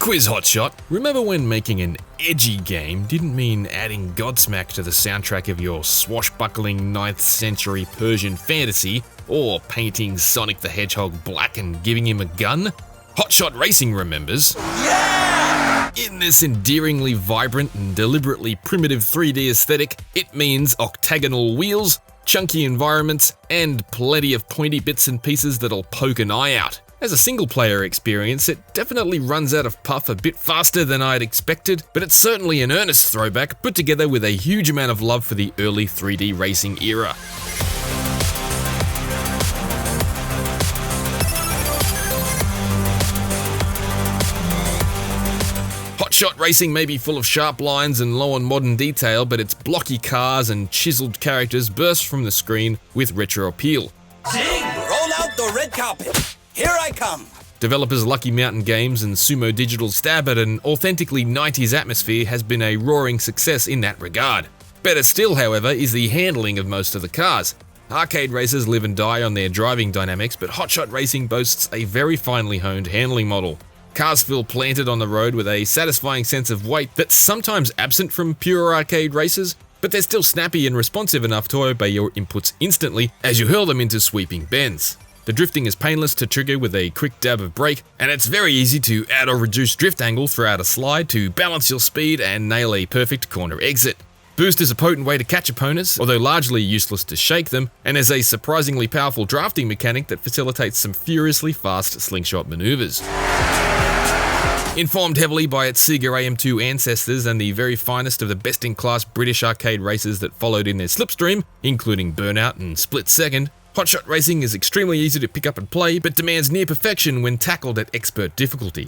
Quiz Hotshot. Remember when making an edgy game didn't mean adding Godsmack to the soundtrack of your swashbuckling 9th century Persian fantasy, or painting Sonic the Hedgehog black and giving him a gun? Hotshot Racing remembers. Yeah! In this endearingly vibrant and deliberately primitive 3D aesthetic, it means octagonal wheels, chunky environments, and plenty of pointy bits and pieces that'll poke an eye out. As a single-player experience, it definitely runs out of puff a bit faster than I'd expected, but it's certainly an earnest throwback put together with a huge amount of love for the early 3D racing era. Hotshot Racing may be full of sharp lines and low on modern detail, but its blocky cars and chiseled characters burst from the screen with retro appeal. Sing! Roll out the red carpet! Here I come! Developers Lucky Mountain Games and Sumo Digital's stab at an authentically 90s atmosphere has been a roaring success in that regard. Better still, however, is the handling of most of the cars. Arcade racers live and die on their driving dynamics, but Hotshot Racing boasts a very finely honed handling model. Cars feel planted on the road with a satisfying sense of weight that's sometimes absent from pure arcade races, but they're still snappy and responsive enough to obey your inputs instantly as you hurl them into sweeping bends. The drifting is painless to trigger with a quick dab of brake, and it's very easy to add or reduce drift angle throughout a slide to balance your speed and nail a perfect corner exit. Boost is a potent way to catch opponents, although largely useless to shake them, and is a surprisingly powerful drafting mechanic that facilitates some furiously fast slingshot maneuvers. Informed heavily by its Sega AM2 ancestors and the very finest of the best-in-class British arcade racers that followed in their slipstream, including Burnout and Split Second, Hotshot Racing is extremely easy to pick up and play, but demands near perfection when tackled at expert difficulty.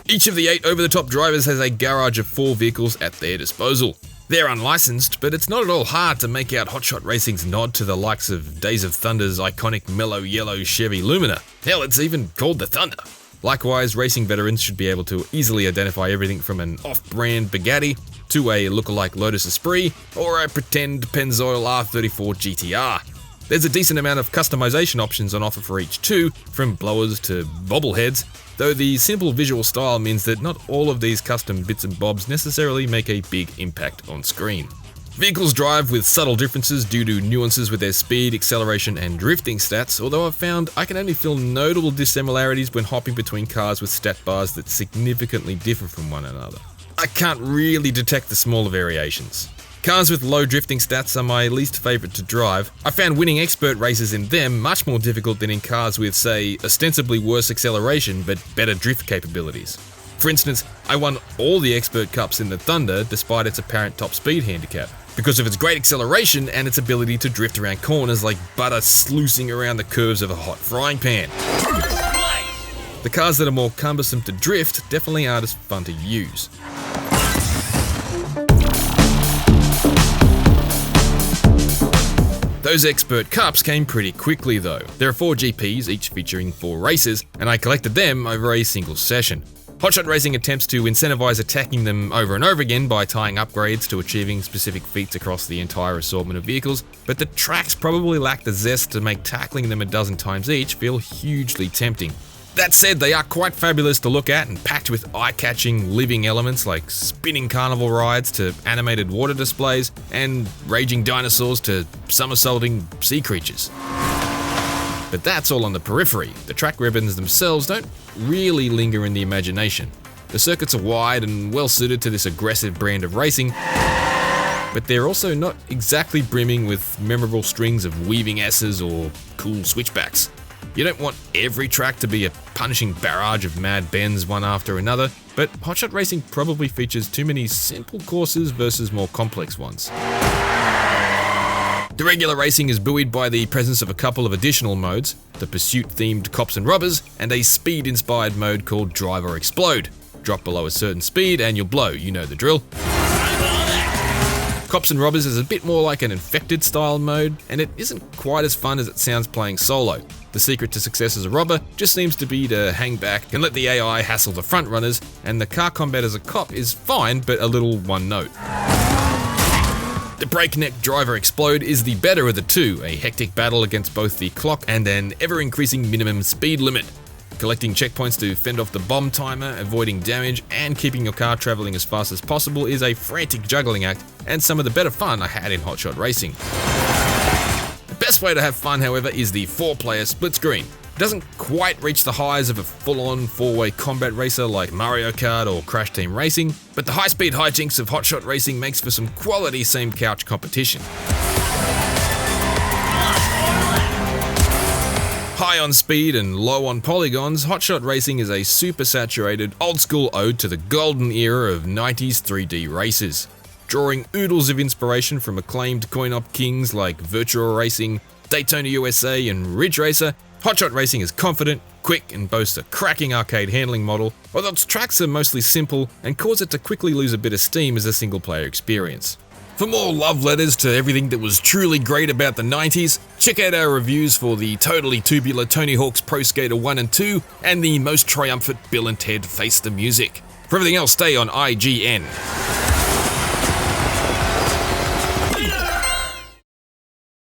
Each of the 8 over-the-top drivers has a garage of 4 vehicles at their disposal. They're unlicensed, but it's not at all hard to make out Hotshot Racing's nod to the likes of Days of Thunder's iconic mellow yellow Chevy Lumina. Hell, it's even called the Thunder. Likewise, racing veterans should be able to easily identify everything from an off-brand Bugatti to a lookalike Lotus Esprit or a pretend Pennzoil R34 GTR. There's a decent amount of customization options on offer for each too, from blowers to bobbleheads, though the simple visual style means that not all of these custom bits and bobs necessarily make a big impact on screen. Vehicles drive with subtle differences due to nuances with their speed, acceleration, and drifting stats, although I've found I can only feel notable dissimilarities when hopping between cars with stat bars that significantly differ from one another. I can't really detect the smaller variations. Cars with low drifting stats are my least favourite to drive. I found winning expert races in them much more difficult than in cars with, say, ostensibly worse acceleration but better drift capabilities. For instance, I won all the expert cups in the Thunder despite its apparent top speed handicap, because of its great acceleration and its ability to drift around corners like butter sluicing around the curves of a hot frying pan. The cars that are more cumbersome to drift definitely aren't as fun to use. Those expert cups came pretty quickly though. There are 4 GPs, each featuring 4 races, and I collected them over a single session. Hotshot Racing attempts to incentivize attacking them over and over again by tying upgrades to achieving specific feats across the entire assortment of vehicles, but the tracks probably lack the zest to make tackling them a dozen times each feel hugely tempting. That said, they are quite fabulous to look at and packed with eye-catching living elements like spinning carnival rides to animated water displays and raging dinosaurs to somersaulting sea creatures. But that's all on the periphery. The track ribbons themselves don't really linger in the imagination. The circuits are wide and well suited to this aggressive brand of racing, but they're also not exactly brimming with memorable strings of weaving S's or cool switchbacks. You don't want every track to be a punishing barrage of mad bends one after another, but Hotshot Racing probably features too many simple courses versus more complex ones. The regular racing is buoyed by the presence of a couple of additional modes, the pursuit-themed Cops and Robbers, and a speed-inspired mode called Drive or Explode. Drop below a certain speed and you'll blow, you know the drill. Cops and Robbers is a bit more like an infected style mode, and it isn't quite as fun as it sounds playing solo. The secret to success as a robber just seems to be to hang back and let the AI hassle the front runners, and the car combat as a cop is fine but a little one note. The Breakneck Driver Explode is the better of the two, a hectic battle against both the clock and an ever-increasing minimum speed limit. Collecting checkpoints to fend off the bomb timer, avoiding damage, and keeping your car traveling as fast as possible is a frantic juggling act, and some of the better fun I had in Hotshot Racing. The best way to have fun, however, is the 4-player split screen. It doesn't quite reach the highs of a full-on 4-way combat racer like Mario Kart or Crash Team Racing, but the high-speed hijinks of Hotshot Racing makes for some quality same couch competition. High on speed and low on polygons, Hotshot Racing is a super saturated, old-school ode to the golden era of 90s 3D races. Drawing oodles of inspiration from acclaimed coin-op kings like Virtual Racing, Daytona USA, and Ridge Racer, Hotshot Racing is confident, quick, and boasts a cracking arcade handling model, although its tracks are mostly simple and cause it to quickly lose a bit of steam as a single-player experience. For more love letters to everything that was truly great about the 90s, check out our reviews for the totally tubular Tony Hawk's Pro Skater 1 and 2 and the most triumphant Bill and Ted Face the Music. For everything else, stay on IGN.